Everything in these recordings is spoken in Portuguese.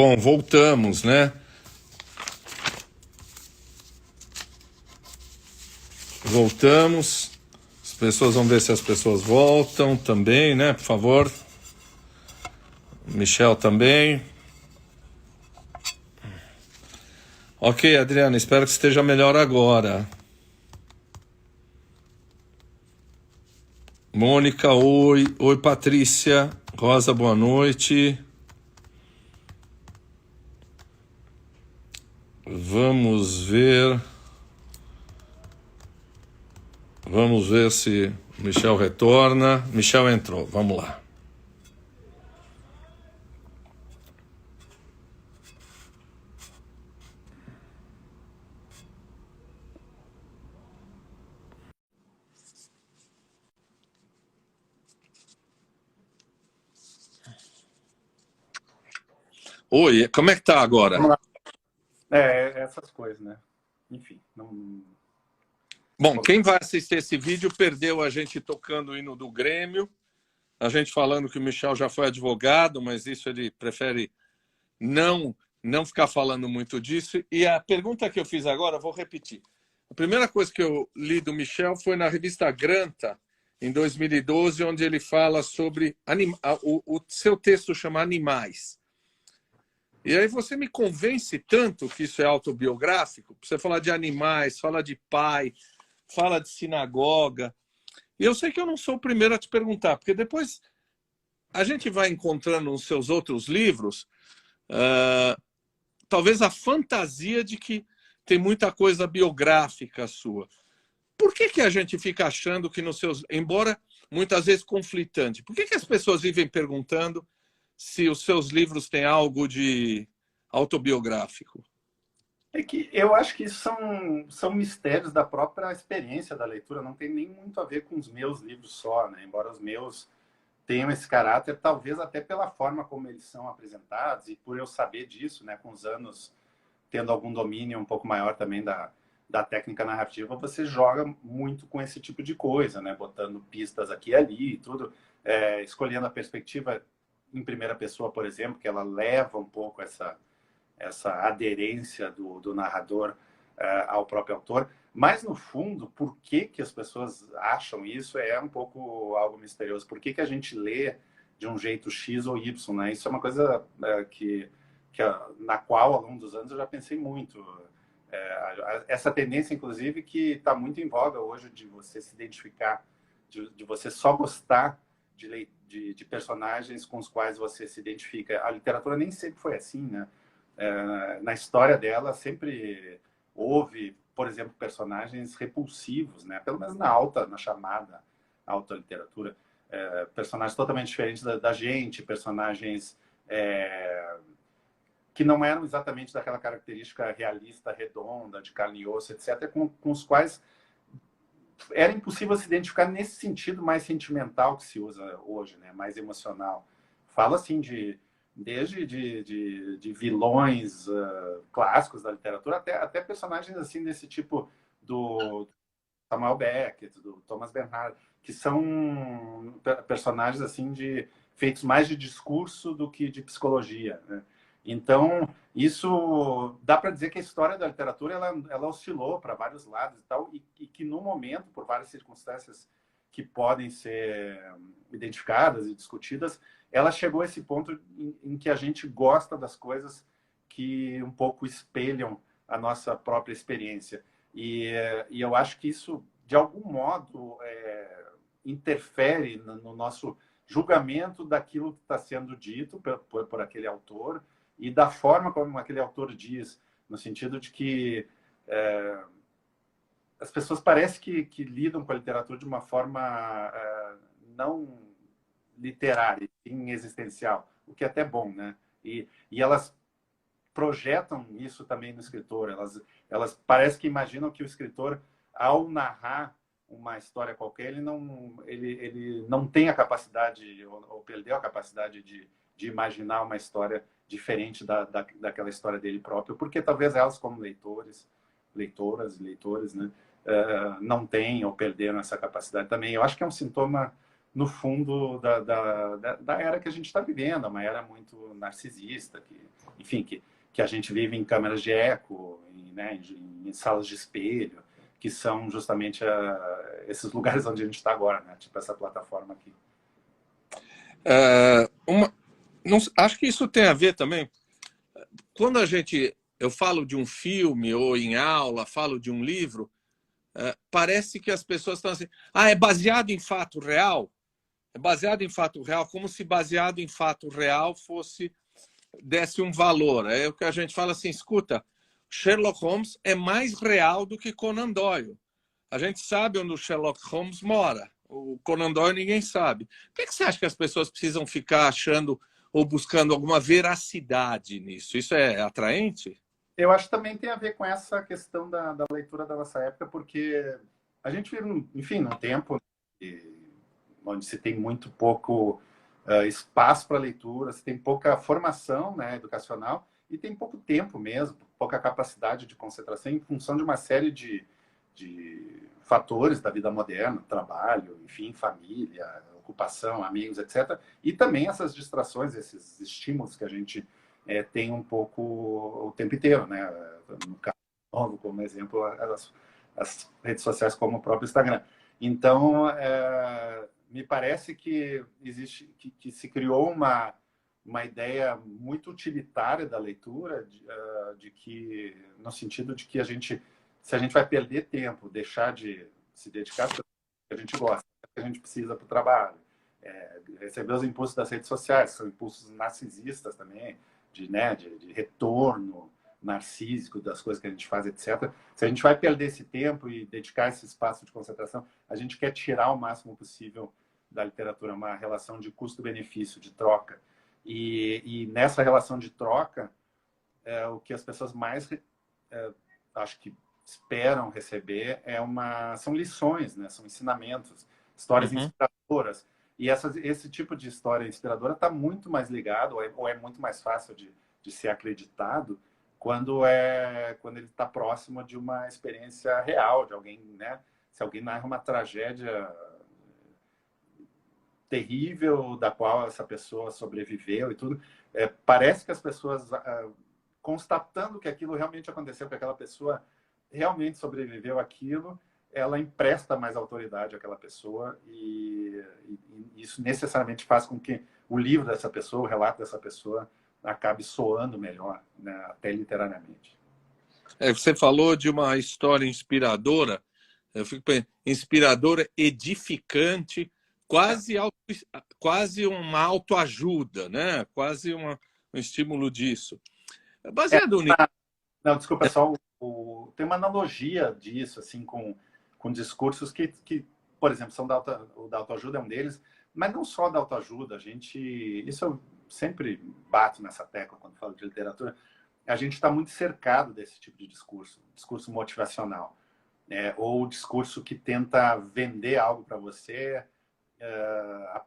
Bom, voltamos, né? Voltamos. As pessoas vão ver se as pessoas voltam também, né? Por favor. Michel também. Ok, Adriana, espero que esteja melhor agora. Mônica, oi. Oi, Patrícia. Rosa, boa noite. Vamos ver. Vamos ver se Michel retorna. Michel entrou, vamos lá. Oi, como é que tá agora? Vamos lá. Essas coisas, né? Enfim, não... Bom, quem vai assistir esse vídeo perdeu a gente tocando o hino do Grêmio, a gente falando que o Michel já foi advogado, mas isso ele prefere não ficar falando muito disso. E a pergunta que eu fiz agora, vou repetir. A primeira coisa que eu li do Michel foi na revista Granta, em 2012, onde ele fala sobre... O seu texto chama Animais. E aí você me convence tanto que isso é autobiográfico. Você fala de animais, fala de pai, fala de sinagoga. E eu sei que eu não sou o primeiro a te perguntar, porque depois a gente vai encontrando nos seus outros livros talvez a fantasia de que tem muita coisa biográfica sua. Por que a gente fica achando que nos seus... Embora muitas vezes conflitante, por que as pessoas vivem perguntando se os seus livros têm algo de autobiográfico? É que eu acho que são mistérios da própria experiência da leitura, não tem nem muito a ver com os meus livros só, né? Embora os meus tenham esse caráter, talvez até pela forma como eles são apresentados e por eu saber disso, né? Com os anos tendo algum domínio um pouco maior também da técnica narrativa, você joga muito com esse tipo de coisa, né? Botando pistas aqui e ali e tudo, escolhendo a perspectiva em primeira pessoa, por exemplo, que ela leva um pouco essa aderência do narrador ao próprio autor. Mas, no fundo, por que as pessoas acham isso é um pouco algo misterioso. Por que a gente lê de um jeito X ou Y, né? Isso é uma coisa na qual, ao longo dos anos, eu já pensei muito. Essa tendência, inclusive, que está muito em voga hoje de você se identificar, de você só gostar de personagens com os quais você se identifica. A literatura nem sempre foi assim, né? Na história dela sempre houve, por exemplo, personagens repulsivos, né? Pelo menos na chamada alta literatura. Personagens totalmente diferentes da gente, personagens que não eram exatamente daquela característica realista, redonda, de carne e osso, etc., com os quais era impossível se identificar nesse sentido mais sentimental que se usa hoje, né? Mais emocional. Fala assim desde de vilões clássicos da literatura até personagens assim desse tipo do Samuel Beckett, do Thomas Bernhard, que são personagens assim feitos mais de discurso do que de psicologia, né? Então, isso dá para dizer que a história da literatura ela oscilou para vários lados e tal, e que no momento, por várias circunstâncias que podem ser identificadas e discutidas, ela chegou a esse ponto em que a gente gosta das coisas que um pouco espelham a nossa própria experiência. E eu acho que isso, de algum modo, interfere no nosso julgamento daquilo que está sendo dito por aquele autor e da forma como aquele autor diz, no sentido de que as pessoas parecem que lidam com a literatura de uma forma não literária, sim existencial, o que é até bom, né? E elas projetam isso também no escritor. Elas parecem que imaginam que o escritor, ao narrar uma história qualquer, ele não tem a capacidade, ou perdeu a capacidade de imaginar uma história diferente daquela história dele próprio, porque talvez elas, como leitoras, leitores, né, não têm ou perderam essa capacidade também. Eu acho que é um sintoma no fundo da era que a gente está vivendo, uma era muito narcisista, que, enfim, que a gente vive em câmeras de eco, né, em salas de espelho, que são justamente esses lugares onde a gente está agora, né? Tipo essa plataforma aqui. Acho que isso tem a ver também. Quando eu falo de um filme ou em aula, falo de um livro, parece que as pessoas estão assim, é baseado em fato real? É baseado em fato real, como se baseado em fato real desse um valor. É o que a gente fala assim, escuta, Sherlock Holmes é mais real do que Conan Doyle. A gente sabe onde o Sherlock Holmes mora. O Conan Doyle ninguém sabe. Por que você acha que as pessoas precisam ficar achando ou buscando alguma veracidade nisso? Isso é atraente? Eu acho que também tem a ver com essa questão da leitura da nossa época, porque a gente vive, enfim, num tempo onde se tem muito pouco espaço para leitura, se tem pouca formação, né, educacional e tem pouco tempo mesmo, pouca capacidade de concentração em função de uma série de fatores da vida moderna, trabalho, enfim, família, ocupação, amigos, etc. E também essas distrações, esses estímulos que a gente tem um pouco o tempo inteiro, né? No caso novo, como exemplo, as redes sociais como o próprio Instagram. Então, me parece que existe que se criou uma ideia muito utilitária da leitura, de que, no sentido de que se a gente vai perder tempo, deixar de se dedicar às coisas que a gente gosta, que a gente precisa para o trabalho, receber os impulsos das redes sociais, são impulsos narcisistas também, de retorno narcísico das coisas que a gente faz, etc. Se a gente vai perder esse tempo e dedicar esse espaço de concentração, a gente quer tirar o máximo possível da literatura uma relação de custo-benefício, de troca. E nessa relação de troca, o que as pessoas mais acho que esperam receber são lições, né? São ensinamentos, histórias inspiradoras. E esse tipo de história inspiradora está muito mais ligado, ou é muito mais fácil de ser acreditado, quando ele está próximo de uma experiência real, de alguém, né? Se alguém narra uma tragédia terrível da qual essa pessoa sobreviveu e tudo, parece que as pessoas, constatando que aquilo realmente aconteceu, que aquela pessoa realmente sobreviveu àquilo, ela empresta mais autoridade àquela pessoa e isso necessariamente faz com que o livro dessa pessoa, o relato dessa pessoa, acabe soando melhor, né, até literariamente. Você falou de uma história inspiradora, eu fico pensando, inspiradora, edificante, quase uma autoajuda, né? Quase um estímulo disso. Baseado nisso. Não, desculpa, só tem uma analogia disso, assim, com discursos que, por exemplo, são o da autoajuda é um deles, mas não só da autoajuda. Isso eu sempre bato nessa tecla quando falo de literatura. A gente está muito cercado desse tipo de discurso motivacional, né? Ou discurso que tenta vender algo para você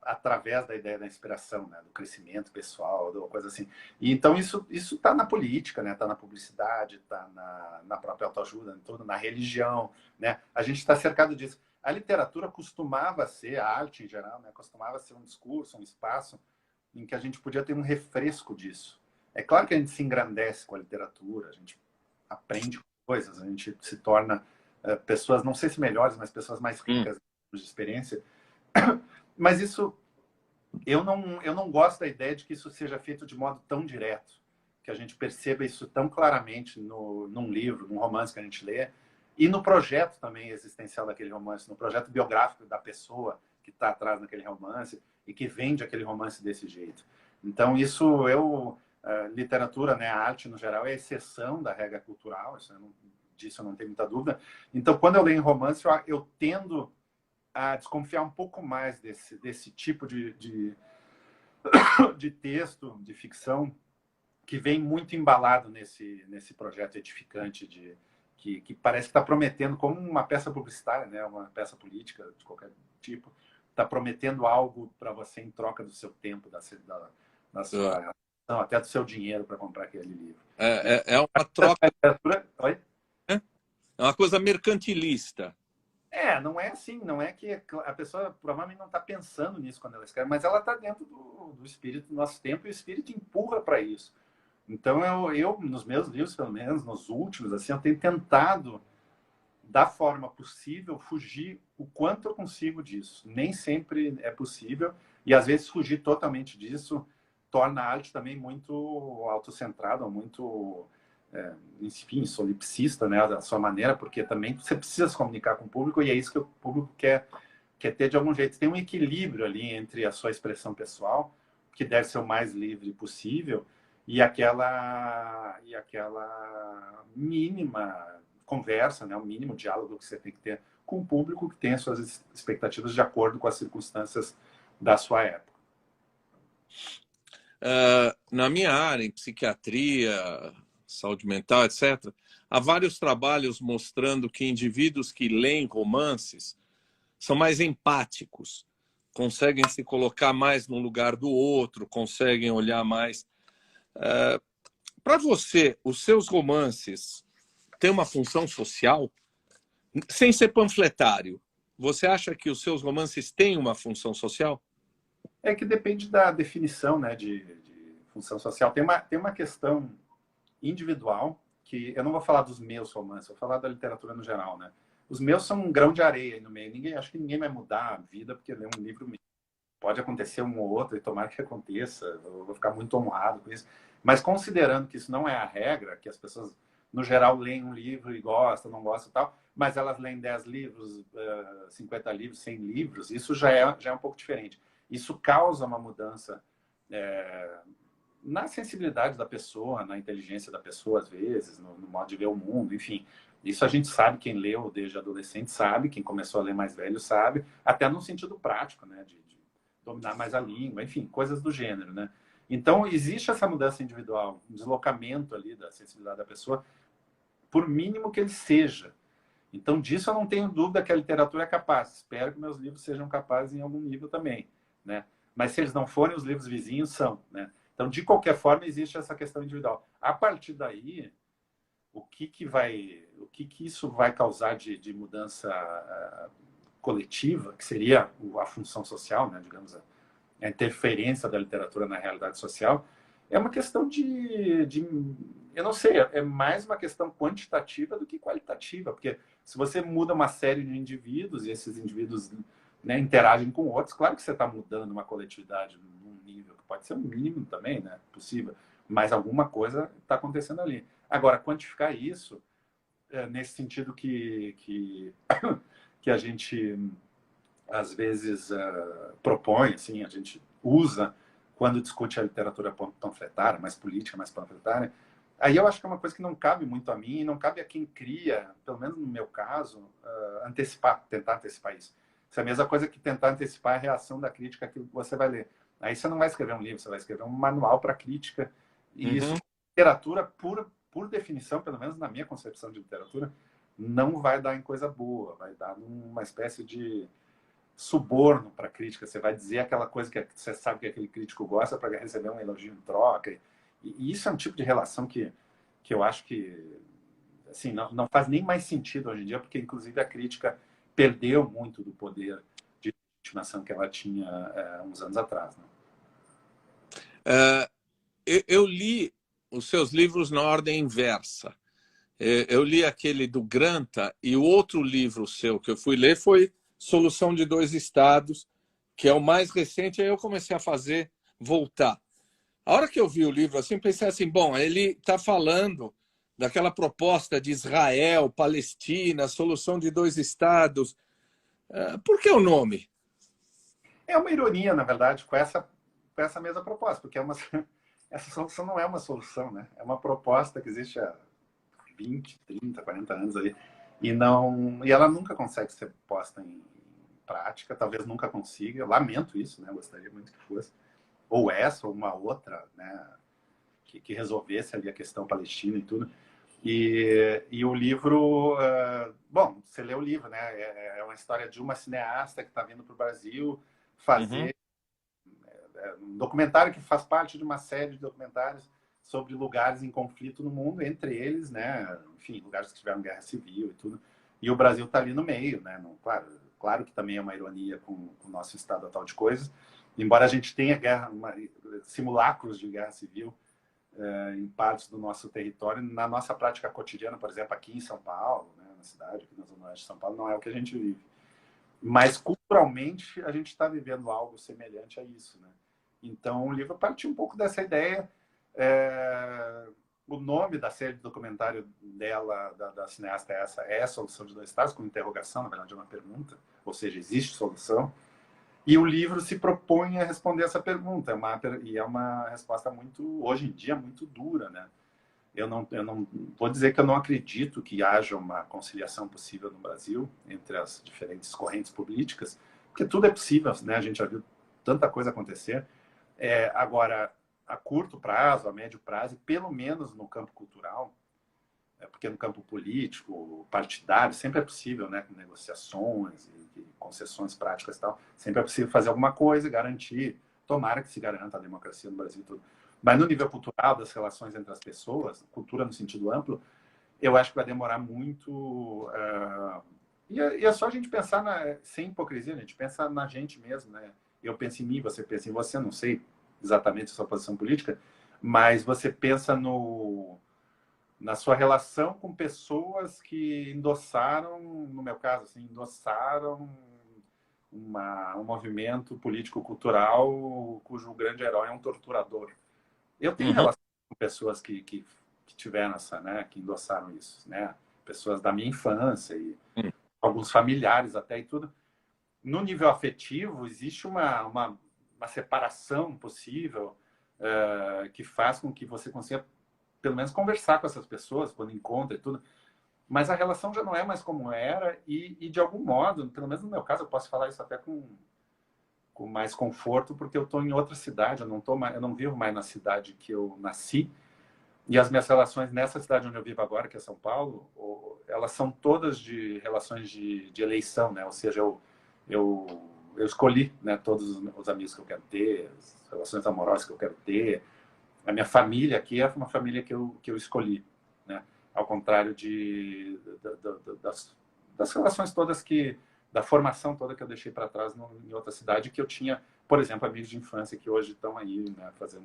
através da ideia da inspiração, né? Do crescimento pessoal, ou coisa assim. E então isso está na política, né? Está na publicidade, está na própria autoajuda, na religião, né? A gente está cercado disso. A literatura costumava ser, a arte em geral, né? Costumava ser um discurso, um espaço em que a gente podia ter um refresco disso. É claro que a gente se engrandece com a literatura, a gente aprende coisas, a gente se torna pessoas, não sei se melhores, mas pessoas mais ricas de experiência. Mas isso, eu não gosto da ideia de que isso seja feito de modo tão direto, que a gente perceba isso tão claramente num livro, num romance que a gente lê, e no projeto também existencial daquele romance, no projeto biográfico da pessoa que está atrás daquele romance e que vende aquele romance desse jeito. Então, literatura, né, a arte no geral, é exceção da regra cultural, disso eu não tenho muita dúvida. Então, quando eu leio romance, eu tendo a desconfiar um pouco mais desse tipo de texto, de ficção, que vem muito embalado nesse projeto edificante que parece que está prometendo, como uma peça publicitária, né, uma peça política de qualquer tipo, está prometendo algo para você em troca do seu tempo, da sua até do seu dinheiro para comprar aquele livro. É uma troca. É uma coisa mercantilista. Não é assim, não é que a pessoa provavelmente não está pensando nisso quando ela escreve, mas ela está dentro do espírito do nosso tempo e o espírito empurra para isso. Então, nos meus livros, pelo menos, nos últimos, assim, eu tenho tentado, da forma possível, fugir o quanto eu consigo disso. Nem sempre é possível, e às vezes fugir totalmente disso torna a arte também muito autocentrada, muito, enfim, solipsista, né, da sua maneira, porque também você precisa se comunicar com o público, e é isso que o público quer ter de algum jeito. Tem um equilíbrio ali entre a sua expressão pessoal, que deve ser o mais livre possível, e aquela mínima conversa, né, o mínimo diálogo que você tem que ter com o público que tem as suas expectativas de acordo com as circunstâncias da sua época. Na minha área, em psiquiatria, saúde mental, etc., há vários trabalhos mostrando que indivíduos que leem romances são mais empáticos, conseguem se colocar mais no lugar do outro, conseguem olhar mais. Para você, os seus romances têm uma função social? Sem ser panfletário, você acha que os seus romances têm uma função social? É que depende da definição, né, de função social. Tem uma questão individual, que eu não vou falar dos meus romances, vou falar da literatura no geral, né? Os meus são um grão de areia aí no meio. Acho que ninguém vai mudar a vida porque lê um livro meu. Pode acontecer um ou outro, e tomara que aconteça, eu vou ficar muito honrado com isso. Mas considerando que isso não é a regra, que as pessoas, no geral, leem um livro e gostam, não gostam e tal, mas elas leem 10 livros, 50 livros, 100 livros, isso já é um pouco diferente. Isso causa uma mudança na sensibilidade da pessoa, na inteligência da pessoa, às vezes, no modo de ver o mundo, enfim. Isso a gente sabe, quem leu desde adolescente sabe, quem começou a ler mais velho sabe, até no sentido prático, né, de dominar mais a língua, enfim, coisas do gênero, né? Então, existe essa mudança individual, um deslocamento ali da sensibilidade da pessoa, por mínimo que ele seja. Então, disso eu não tenho dúvida que a literatura é capaz. Espero que meus livros sejam capazes em algum nível também, né? Mas se eles não forem, os livros vizinhos são, né? Então, de qualquer forma, existe essa questão individual. A partir daí, o que isso vai causar de mudança coletiva, que seria a função social, né, digamos, a interferência da literatura na realidade social, é uma questão eu não sei, é mais uma questão quantitativa do que qualitativa, porque se você muda uma série de indivíduos e esses indivíduos, né, interagem com outros, claro que você está mudando uma coletividade num nível que pode ser um mínimo também, né, possível, mas alguma coisa está acontecendo ali. Agora, quantificar isso, nesse sentido que a gente às vezes propõe, assim, a gente usa quando discute a literatura panfletária, mais política, mais panfletária, aí eu acho que é uma coisa que não cabe muito a mim e não cabe a quem cria, pelo menos no meu caso, tentar antecipar isso. Isso é a mesma coisa que tentar antecipar a reação da crítica àquilo que você vai ler. Aí você não vai escrever um livro, você vai escrever um manual para crítica, e isso, literatura, por definição, pelo menos na minha concepção de literatura, não vai dar em coisa boa, vai dar uma espécie de suborno para a crítica. Você vai dizer aquela coisa que você sabe que aquele crítico gosta para receber um elogio em troca. E isso é um tipo de relação que eu acho que assim, não faz nem mais sentido hoje em dia, porque, inclusive, a crítica perdeu muito do poder de estimação que ela tinha uns anos atrás. Né? Eu li os seus livros na ordem inversa. Eu li aquele do Granta e o outro livro seu que eu fui ler foi Solução de Dois Estados, que é o mais recente. Aí eu comecei a voltar. A hora que eu vi o livro assim, pensei assim, bom, ele está falando daquela proposta de Israel, Palestina, solução de dois estados. Por que o nome? É uma ironia, na verdade, com essa mesma proposta, porque essa solução não é uma solução, né? É uma proposta que existe há 20, 30, 40 anos aí, e ela nunca consegue ser posta em prática, talvez nunca consiga. Eu lamento isso, né? Eu gostaria muito que fosse. Ou essa, ou uma outra, né? Que resolvesse ali a questão palestina e tudo. E o livro, bom, você lê o livro, né? É uma história de uma cineasta que está vindo para o Brasil fazer um documentário que faz parte de uma série de documentários sobre lugares em conflito no mundo, entre eles, né? Enfim, lugares que tiveram guerra civil e tudo. E o Brasil está ali no meio, né? Claro que também é uma ironia com o nosso estado atual de coisas, embora a gente tenha simulacros de guerra civil em partes do nosso território, na nossa prática cotidiana, por exemplo, aqui em São Paulo, né, na cidade, aqui na Zona Oeste de São Paulo, não é o que a gente vive. Mas, culturalmente, a gente está vivendo algo semelhante a isso, né? Então, o livro partiu um pouco dessa ideia. O nome da série de documentário dela, da cineasta, é A Solução de Dois Estados, com interrogação, na verdade é uma pergunta, ou seja, existe solução. E o livro se propõe a responder essa pergunta, e é uma resposta muito, hoje em dia, muito dura, né? Eu não vou dizer que eu não acredito que haja uma conciliação possível no Brasil entre as diferentes correntes políticas, porque tudo é possível, né? A gente já viu tanta coisa acontecer. Agora, a curto prazo, a médio prazo, e pelo menos no campo cultural, porque no campo político, partidário, sempre é possível, né, com negociações e concessões práticas e tal, sempre é possível fazer alguma coisa e garantir, tomara que se garanta a democracia no Brasil e tudo. Mas no nível cultural, das relações entre as pessoas, cultura no sentido amplo, eu acho que vai demorar muito. E é só a gente pensar, sem hipocrisia, a gente pensa na gente mesmo, né? Eu penso em mim, você pensa em você, não sei exatamente a sua posição política, mas você pensa na sua relação com pessoas que endossaram, no meu caso, assim, endossaram um movimento político-cultural cujo grande herói é um torturador. Eu tenho relação com pessoas que tiveram essa, né, que endossaram isso, né? Pessoas da minha infância e alguns familiares até e tudo. No nível afetivo, existe uma separação possível que faz com que você consiga, pelo menos, conversar com essas pessoas quando encontra e tudo. Mas a relação já não é mais como era e de algum modo, pelo menos no meu caso, eu posso falar isso até com mais conforto, porque eu estou em outra cidade, eu não vivo mais na cidade que eu nasci. E as minhas relações nessa cidade onde eu vivo agora, que é São Paulo, elas são todas de relações de eleição, né? Ou seja, eu escolhi, né, todos os amigos que eu quero ter, as relações amorosas que eu quero ter. A minha família aqui é uma família que eu escolhi, né? Ao contrário das relações todas da formação toda que eu deixei para trás em outra cidade, que eu tinha, por exemplo, amigos de infância que hoje estão aí, né, fazendo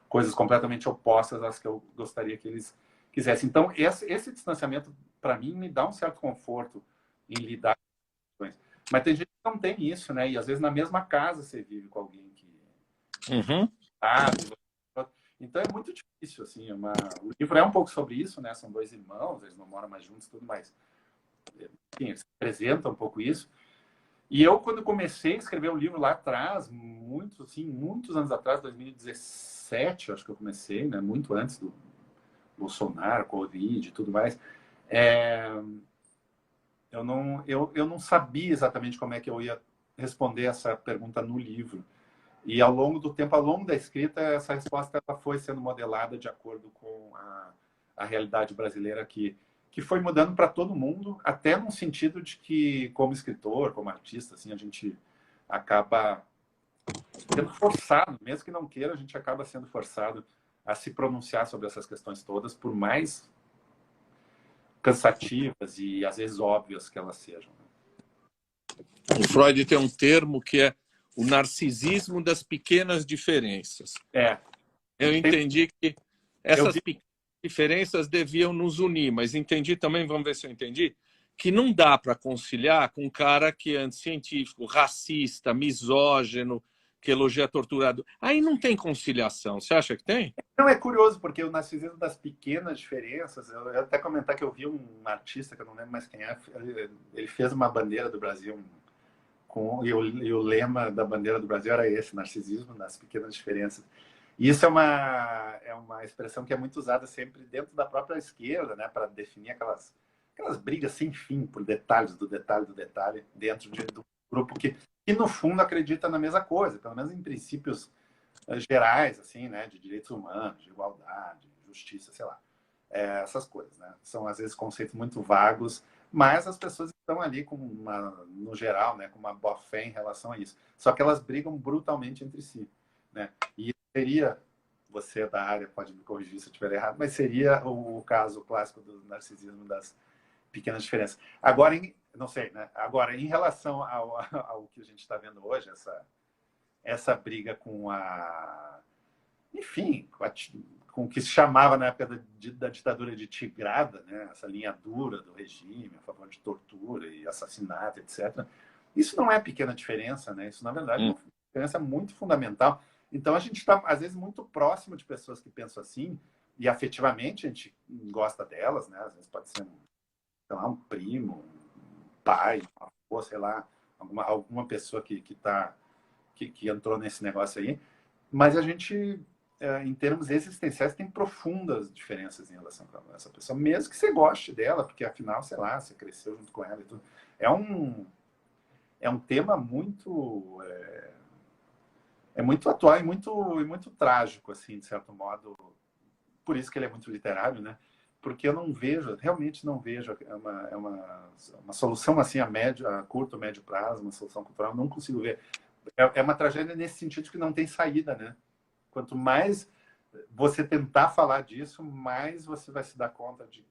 coisas completamente opostas às que eu gostaria que eles quisessem. Então, esse distanciamento, para mim, me dá um certo conforto em lidar com isso. Mas tem gente que não tem isso, né? E às vezes na mesma casa você vive com alguém que então é muito difícil, assim. O livro é um pouco sobre isso, né? São dois irmãos, eles não moram mais juntos, tudo mais. Enfim, eles apresentam um pouco isso. E eu, quando comecei a escrever o livro lá atrás, muitos anos atrás, 2017, acho que eu comecei, né? Muito antes do Bolsonaro, Covid e tudo mais, eu não sabia exatamente como é que eu ia responder essa pergunta no livro. E ao longo do tempo, ao longo da escrita, essa resposta ela foi sendo modelada de acordo com a realidade brasileira que foi mudando para todo mundo, até no sentido de que, como escritor, como artista, assim, a gente acaba sendo forçado, mesmo que não queira, a gente acaba sendo forçado a se pronunciar sobre essas questões todas, por mais cansativas e às vezes óbvias que elas sejam. O Freud tem um termo que é o narcisismo das pequenas diferenças. Eu entendi que essas pequenas diferenças deviam nos unir, mas entendi também, vamos ver se eu entendi, que não dá para conciliar com um cara que é anticientífico, racista, misógino, que elogia torturador. Aí não tem conciliação. Você acha que tem? Não, é curioso, porque o narcisismo das pequenas diferenças, eu ia até comentar que eu vi um artista, que eu não lembro mais quem é, ele fez uma bandeira do Brasil, e o lema da bandeira do Brasil era esse, narcisismo das pequenas diferenças. E isso é uma expressão que é muito usada sempre dentro da própria esquerda, né, para definir aquelas brigas sem fim por detalhes do detalhe do detalhe dentro do grupo que no fundo acredita na mesma coisa, pelo menos em princípios gerais, assim, né, de direitos humanos, de igualdade, justiça, sei lá, essas coisas, né? São às vezes conceitos muito vagos, mas as pessoas estão ali no geral, né, com uma boa fé em relação a isso. Só que elas brigam brutalmente entre si, né? E seria, você da área pode me corrigir se eu estiver errado, mas seria o caso clássico do narcisismo das pequenas diferenças. Agora, não sei, né? Agora, em relação ao que a gente está vendo hoje, essa briga com enfim, com o que se chamava na época da ditadura de Tigrada, né? Essa linha dura do regime, a favor de tortura e assassinato, etc. Isso não é pequena diferença, né? Isso, na verdade, é uma diferença muito fundamental. Então, a gente está, às vezes, muito próximo de pessoas que pensam assim, e afetivamente a gente gosta delas, né? Às vezes pode ser, sei lá, um primo, um pai, uma avó, sei lá, alguma pessoa que entrou nesse negócio aí. Mas a gente, em termos existenciais, tem profundas diferenças em relação a essa pessoa, mesmo que você goste dela, porque afinal, sei lá, você cresceu junto com ela e tudo. É um tema muito muito atual e muito trágico, assim, de certo modo. Por isso que ele é muito literário, né? Porque eu não vejo, realmente não vejo uma solução assim a curto, médio prazo, uma solução cultural, não consigo ver. É uma tragédia nesse sentido que não tem saída, né? Quanto mais você tentar falar disso, mais você vai se dar conta de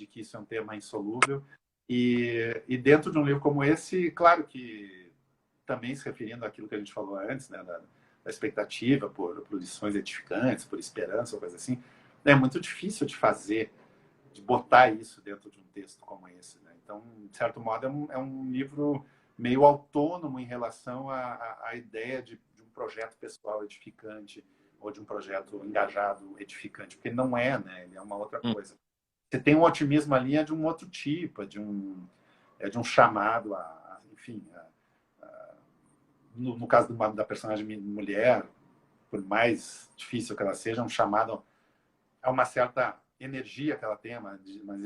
que isso é um tema insolúvel. E dentro de um livro como esse, claro que também se referindo àquilo que a gente falou antes, né, da expectativa por lições edificantes, por esperança, ou coisa assim, é muito difícil de fazer, de botar isso dentro de um texto como esse, né? Então, de certo modo, é um livro meio autônomo em relação à ideia de um projeto pessoal edificante ou de um projeto engajado edificante, porque não é, né? Ele é uma outra coisa. Você tem um otimismo ali, é de um outro tipo, é de um chamado enfim, no caso da personagem mulher, por mais difícil que ela seja, é um chamado a uma certa energia que ela tem, uma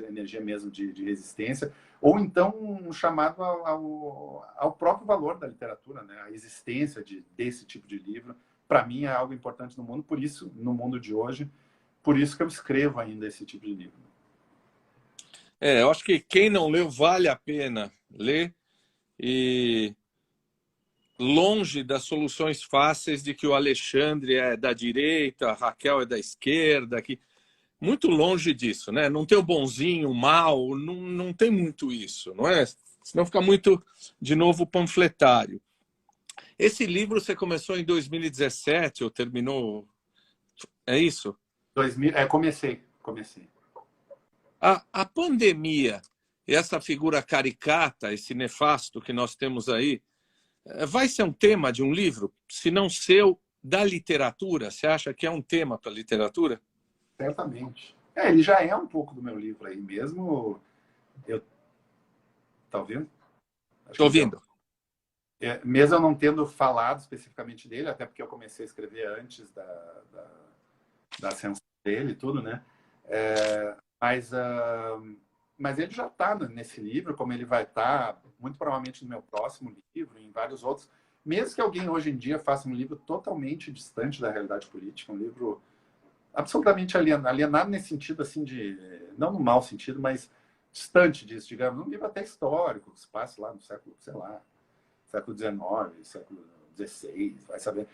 energia mesmo de resistência, ou então um chamado ao próprio valor da literatura, né? A existência desse tipo de livro, para mim, é algo importante no mundo, por isso, no mundo de hoje, por isso que eu escrevo ainda esse tipo de livro. Eu acho que quem não leu vale a pena ler, e longe das soluções fáceis de que o Alexandre é da direita, a Raquel é da esquerda, muito longe disso, né? Não tem o bonzinho, o mal, não tem muito isso, não é? Senão fica muito, de novo, panfletário. Esse livro você começou em 2017 ou terminou? É isso? Comecei. A pandemia, essa figura caricata, esse nefasto que nós temos aí, vai ser um tema de um livro, se não seu, da literatura? Você acha que é um tema para a literatura? Certamente. Ele já é um pouco do meu livro aí mesmo. Tá ouvindo? Estou ouvindo. Mesmo eu não tendo falado especificamente dele, até porque eu comecei a escrever antes da ascensão dele e tudo, né? Mas ele já está nesse livro, como ele vai estar, muito provavelmente, no meu próximo livro, em vários outros. Mesmo que alguém hoje em dia faça um livro totalmente distante da realidade política, um livro absolutamente alienado nesse sentido, assim, não no mau sentido, mas distante disso, digamos, um livro até histórico, que se passa lá no século, sei lá, século XIX, século XVI, vai saber.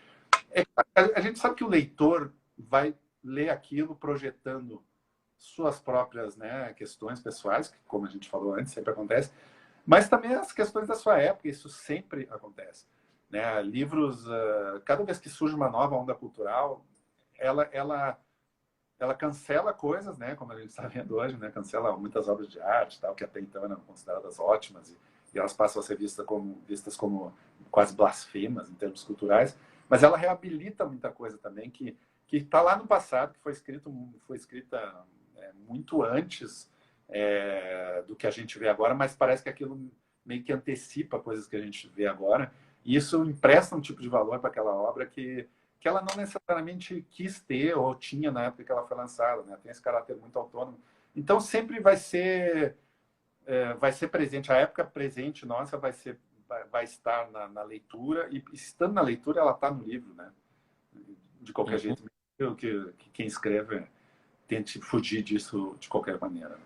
A gente sabe que o leitor vai ler aquilo projetando suas próprias, né, questões pessoais, que, como a gente falou antes, sempre acontece, mas também as questões da sua época, isso sempre acontece. Né? Livros, cada vez que surge uma nova onda cultural, ela cancela coisas, né, como a gente está vendo hoje, né, cancela muitas obras de arte, tal, que até então eram consideradas ótimas, e elas passam a ser vistas como quase blasfemas em termos culturais, mas ela reabilita muita coisa também que está lá no passado, que foi escrita muito antes do que a gente vê agora, mas parece que aquilo meio que antecipa coisas que a gente vê agora, e isso empresta um tipo de valor para aquela obra que ela não necessariamente quis ter ou tinha na época que ela foi lançada, né? Tem esse caráter muito autônomo. Então, sempre vai ser presente. A época presente nossa vai estar na leitura, e estando na leitura, ela está no livro, né? De qualquer jeito, que quem escreve tente fugir disso de qualquer maneira.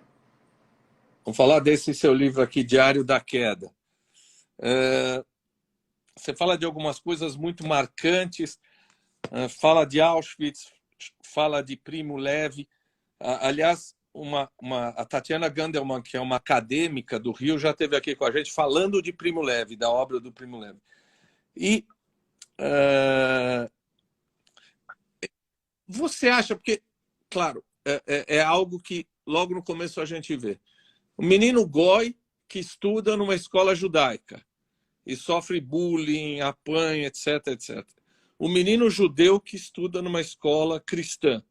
Vamos falar desse seu livro aqui, Diário da Queda. Você fala de algumas coisas muito marcantes, fala de Auschwitz, fala de Primo Levi. Aliás, a Tatiana Gandelman, que é uma acadêmica do Rio, já esteve aqui com a gente falando de Primo Levi, da obra do Primo Levi. E você acha, porque, claro, é algo que logo no começo a gente vê. O menino goi que estuda numa escola judaica e sofre bullying, apanha, etc, etc. O menino judeu que estuda numa escola cristã,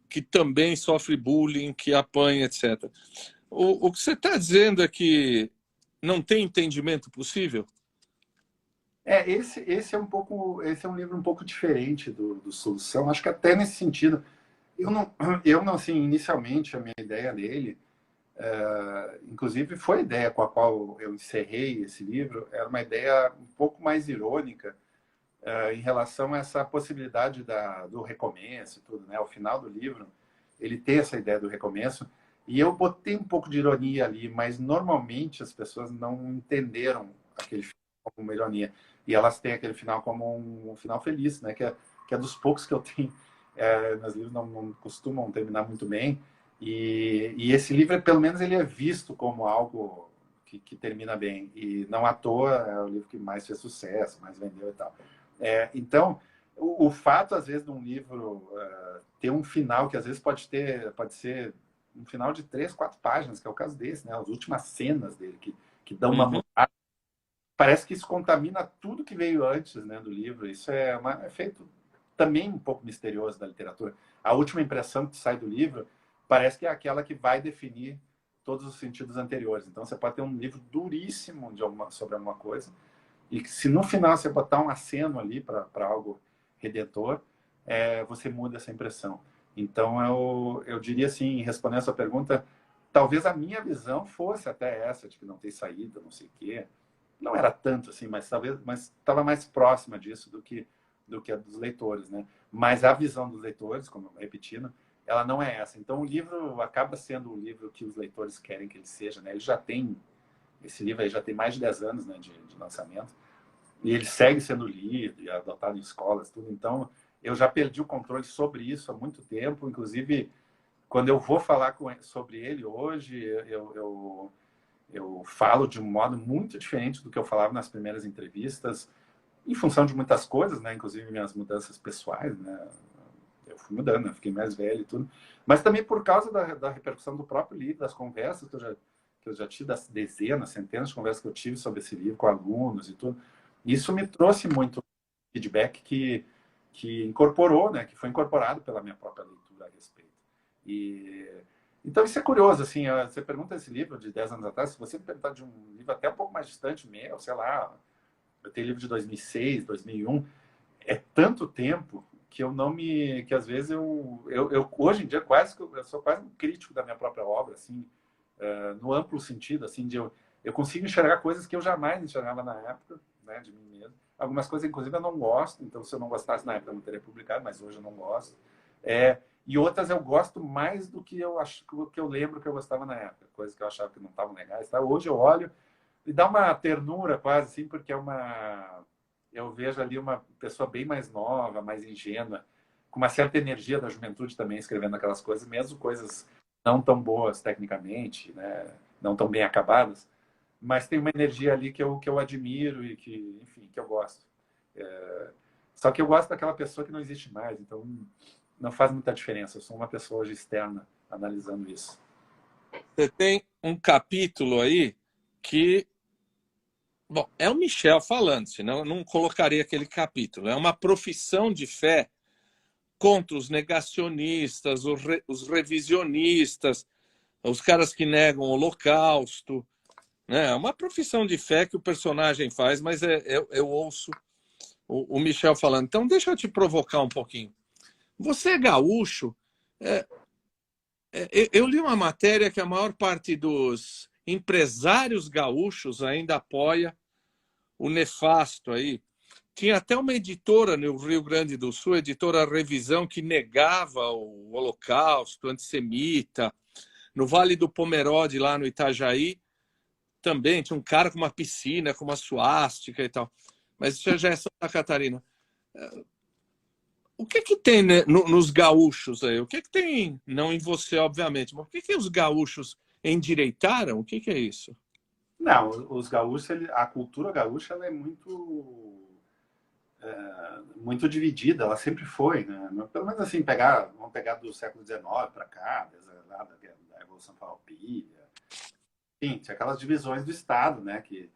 que também sofre bullying, que apanha, etc. O que você está dizendo é que não tem entendimento possível? Esse é um livro um pouco diferente do Solução. Acho que até nesse sentido, eu não assim, inicialmente a minha ideia dele, inclusive foi a ideia com a qual eu encerrei esse livro, era uma ideia um pouco mais irônica em relação a essa possibilidade do recomeço e tudo, né? Ao final do livro, ele tem essa ideia do recomeço, e eu botei um pouco de ironia ali, mas normalmente as pessoas não entenderam aquele final como uma ironia, e elas têm aquele final como um final feliz, né? Que é dos poucos que eu tenho. Meus livros não costumam terminar muito bem, e esse livro, pelo menos, ele é visto como algo que termina bem, e não à toa é o livro que mais fez sucesso, mais vendeu e tal. Então, o fato, às vezes, de um livro ter um final que, às vezes, pode ser um final de 3, 4 páginas, que é o caso desse, né? As últimas cenas dele, que dão uma mudada. Parece que isso contamina tudo que veio antes, né, do livro. Isso é feito também um pouco misterioso da literatura. A última impressão que sai do livro parece que é aquela que vai definir todos os sentidos anteriores. Então, você pode ter um livro duríssimo sobre alguma coisa, e que se no final você botar um aceno ali para algo redentor, você muda essa impressão. Então, eu diria assim, respondendo a sua pergunta, talvez a minha visão fosse até essa, de que não tem saída, não sei o quê. Não era tanto assim, mas estava mais próxima disso do que a dos leitores, né? Mas a visão dos leitores, como repetindo, ela não é essa. Então, o livro acaba sendo o livro que os leitores querem que ele seja, né? Ele já tem esse livro aí já tem mais de 10 anos, né, de lançamento. E ele segue sendo lido e adotado em escolas, tudo. Então, eu já perdi o controle sobre isso há muito tempo. Inclusive, quando eu vou falar sobre ele hoje, eu falo de um modo muito diferente do que eu falava nas primeiras entrevistas, em função de muitas coisas, né? Inclusive minhas mudanças pessoais, né? Eu fui mudando, né? Fiquei mais velho e tudo. Mas também por causa da repercussão do próprio livro, das conversas que eu já tive, das dezenas, centenas de conversas que eu tive sobre esse livro com alunos e tudo. Isso me trouxe muito feedback que incorporou, né? Que foi incorporado pela minha própria leitura a respeito. Então, isso é curioso, assim, você pergunta esse livro de 10 anos atrás, se você me perguntar de um livro até um pouco mais distante meu, sei lá, eu tenho livro de 2006, 2001, é tanto tempo que que às vezes hoje em dia eu sou quase um crítico da minha própria obra, assim, no amplo sentido, assim, eu consigo enxergar coisas que eu jamais enxergava na época, né, de mim mesmo. Algumas coisas, inclusive, eu não gosto, então se eu não gostasse na época eu não teria publicado, mas hoje eu não gosto. E outras eu gosto mais do que que eu lembro que eu gostava na época, coisas que eu achava que não estavam legais. Tá? Hoje eu olho e dá uma ternura quase, assim, porque eu vejo ali uma pessoa bem mais nova, mais ingênua, com uma certa energia da juventude também escrevendo aquelas coisas, mesmo coisas não tão boas tecnicamente, né? Não tão bem acabadas, mas tem uma energia ali que eu admiro e que, enfim, que eu gosto. Só que eu gosto daquela pessoa que não existe mais, então não faz muita diferença. Eu sou uma pessoa hoje externa analisando isso. Você tem um capítulo aí que... Bom, é o Michel falando, senão eu não colocaria aquele capítulo. É uma profissão de fé contra os negacionistas, os revisionistas, os caras que negam o Holocausto. Né? É uma profissão de fé que o personagem faz, mas eu ouço o Michel falando. Então, deixa eu te provocar um pouquinho. Você é gaúcho. Eu li uma matéria que a maior parte dos empresários gaúchos ainda apoia o nefasto aí. Tinha até uma editora no Rio Grande do Sul, a editora Revisão, que negava o Holocausto, antissemita. No Vale do Pomerode, lá no Itajaí, também tinha um cara com uma piscina, com uma suástica e tal. Mas isso já é Santa Catarina. O que que tem, né, nos gaúchos aí? O que que tem, não em você, obviamente, mas o que que os gaúchos endireitaram? O que que é isso? Não, os gaúchos, a cultura gaúcha ela é muito dividida, ela sempre foi, né? Pelo menos assim, vamos pegar do século XIX para cá, lá da Revolução Farroupilha. Enfim, tinha aquelas divisões do Estado, né? Que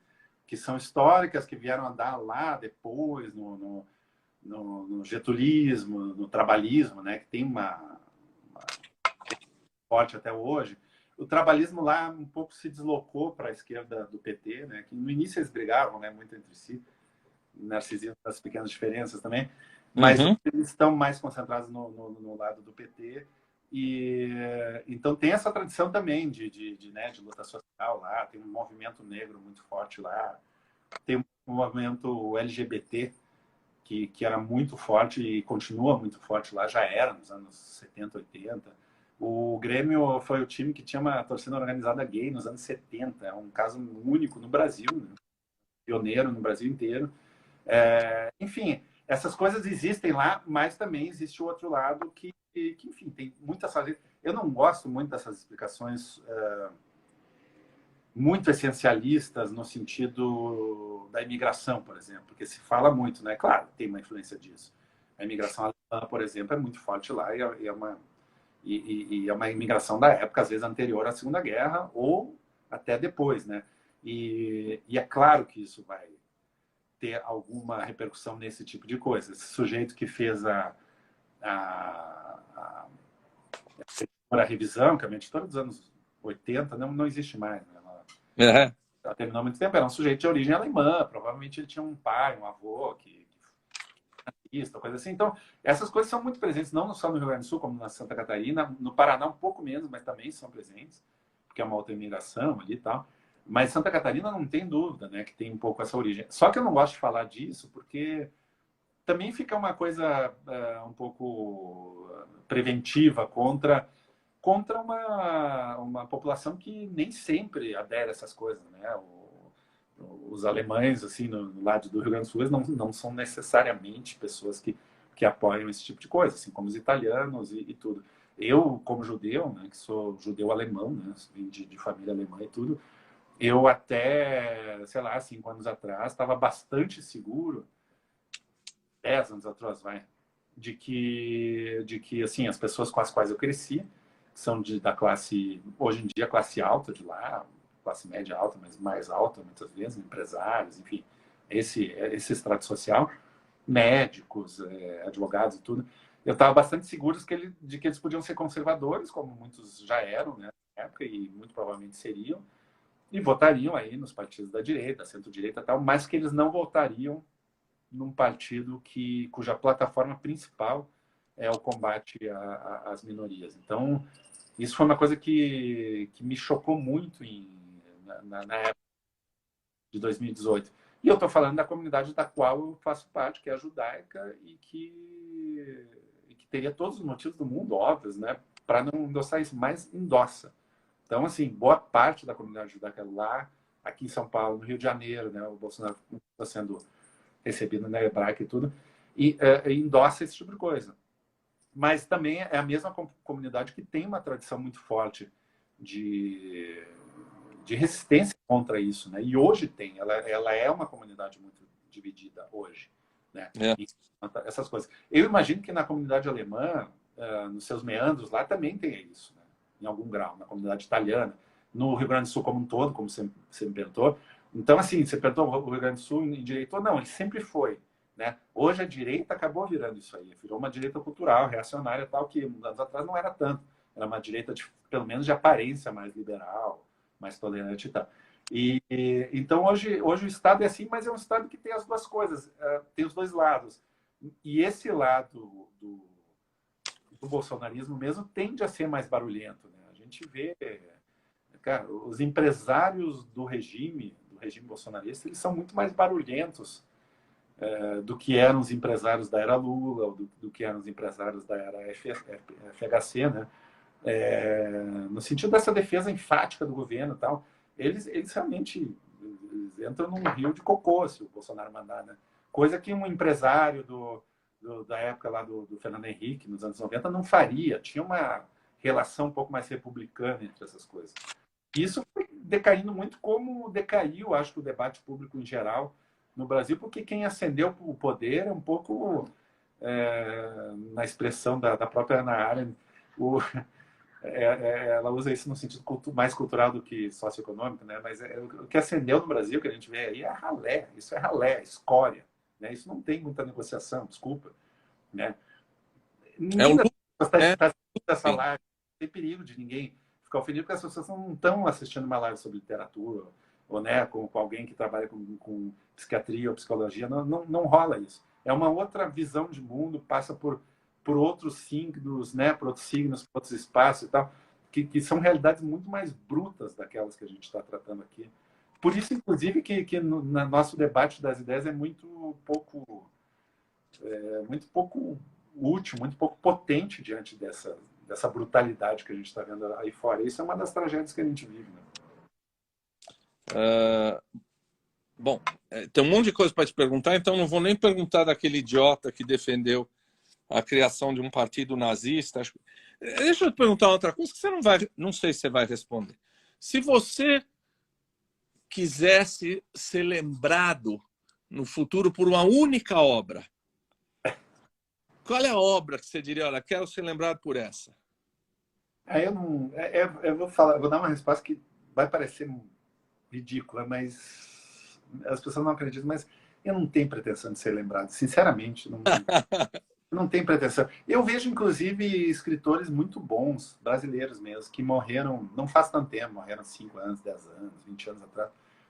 são históricas, que vieram andar lá depois, no getulismo, no trabalhismo, né? Que tem uma forte até hoje. O trabalhismo lá um pouco se deslocou para a esquerda do PT, né? Que no início eles brigavam, né, muito entre si, narcisismo das pequenas diferenças também, mas Uhum. eles estão mais concentrados no lado do PT. E então tem essa tradição também né, de luta social lá, tem um movimento negro muito forte lá, tem um movimento LGBT que era muito forte e continua muito forte lá, já era nos anos 70, 80. O Grêmio foi o time que tinha uma torcida organizada gay nos anos 70, é um caso único no Brasil, né? Pioneiro no Brasil inteiro. Enfim, essas coisas existem lá, mas também existe o outro lado que enfim, tem muitas fases. Eu não gosto muito dessas explicações muito essencialistas no sentido da imigração, por exemplo, porque se fala muito, né? Claro, tem uma influência disso. A imigração alemã, por exemplo, é muito forte lá e é uma imigração da época, às vezes, anterior à Segunda Guerra ou até depois, né? E é claro que isso vai ter alguma repercussão nesse tipo de coisa. Esse sujeito que fez a revisão, que é uma editora dos anos 80, não existe mais, né? É. Ela terminou há muito tempo, era um sujeito de origem alemã, provavelmente ele tinha um pai, um avô que coisa assim. Então, essas coisas são muito presentes, não só no Rio Grande do Sul, como na Santa Catarina, no Paraná um pouco menos, mas também são presentes, porque é uma outra imigração ali e tal. Mas Santa Catarina não tem dúvida, né, que tem um pouco essa origem. Só que eu não gosto de falar disso, porque também fica uma coisa um pouco preventiva contra uma população que nem sempre adere a essas coisas, né? Os alemães, assim, no lado do Rio Grande do Sul, não são necessariamente pessoas que apoiam esse tipo de coisa, assim como os italianos e tudo. Eu, como judeu, né, que sou judeu alemão, né, vim de família alemã e tudo, eu até, sei lá, 5 anos atrás, estava bastante seguro, 10 anos atrás, vai, de que assim, as pessoas com as quais eu cresci, são da classe, hoje em dia, classe alta de lá, classe média alta, mas mais alta muitas vezes, empresários, enfim, esse extrato social, médicos, advogados e tudo. Eu estava bastante seguro de que eles podiam ser conservadores, como muitos já eram, né, na época, e muito provavelmente seriam, e votariam aí nos partidos da direita, centro-direita e tal, mas que eles não votariam num partido cuja plataforma principal é o combate às minorias. Então, isso foi uma coisa que me chocou muito na época de 2018. E eu estou falando da comunidade da qual eu faço parte, que é a judaica, e que teria todos os motivos do mundo, óbvios, né, para não endossar isso, mas endossa. Então, assim, boa parte da comunidade judaica lá, aqui em São Paulo, no Rio de Janeiro, né, o Bolsonaro está sendo recebido na hebraica e tudo, e endossa esse tipo de coisa. Mas também é a mesma comunidade que tem uma tradição muito forte de, de resistência contra isso, né? E hoje tem, ela é uma comunidade muito dividida hoje, né? É. E essas coisas. Eu imagino que na comunidade alemã, nos seus meandros lá também tem isso, né? Em algum grau, na comunidade italiana, no Rio Grande do Sul como um todo, como você me perguntou. Então, assim, você perguntou o Rio Grande do Sul endireitou? Não, ele sempre foi. Né? Hoje a direita acabou virando isso aí, virou uma direita cultural, reacionária, tal, que anos atrás não era tanto. Era uma direita, pelo menos, de aparência mais liberal, mais tolerante e tal. Então, hoje o Estado é assim, mas é um Estado que tem as duas coisas, tem os dois lados. E esse lado do bolsonarismo mesmo tende a ser mais barulhento. Né? A gente vê, cara, os empresários do regime bolsonarista, eles são muito mais barulhentos do que eram os empresários da era Lula, ou do que eram os empresários da era FHC, né? No sentido dessa defesa enfática do governo e tal, eles realmente entram num rio de cocô, se o Bolsonaro mandar, né? Coisa que um empresário da época lá do Fernando Henrique, nos anos 90, não faria. Tinha uma relação um pouco mais republicana entre essas coisas. E isso foi decaindo muito como decaiu, acho que o debate público em geral no Brasil, porque quem ascendeu o poder é um pouco, na expressão da própria Hannah Arendt, ela usa isso no sentido mais cultural do que socioeconômico, né? Mas o que ascendeu no Brasil, que a gente vê aí, é ralé. Isso é ralé, escória. Né? Isso não tem muita negociação, desculpa. Né? Ninguém está essa live, não tem perigo de ninguém ficar ofendido, porque as pessoas não estão assistindo uma live sobre literatura, ou né, com alguém que trabalha com psiquiatria ou psicologia. Não rola isso. É uma outra visão de mundo, passa por outros signos, né, por outros signos, por outros espaços e tal, que são realidades muito mais brutas daquelas que a gente está tratando aqui. Por isso, inclusive, que no nosso debate das ideias é muito pouco útil, muito pouco potente diante dessa brutalidade que a gente está vendo aí fora. Isso é uma das tragédias que a gente vive. Né? Bom, tem um monte de coisa para te perguntar, então não vou nem perguntar daquele idiota que defendeu a criação de um partido nazista. Deixa eu te perguntar outra coisa que você não sei se você vai responder. Se você quisesse ser lembrado no futuro por uma única obra, qual é a obra que você diria, olha, quero ser lembrado por essa? Eu vou dar uma resposta que vai parecer ridícula, mas as pessoas não acreditam, mas eu não tenho pretensão de ser lembrado, sinceramente, não tem pretensão. Eu vejo, inclusive, escritores muito bons, brasileiros mesmo, que morreram, não faz tanto tempo, morreram 5 anos, 10 anos, 20 anos atrás.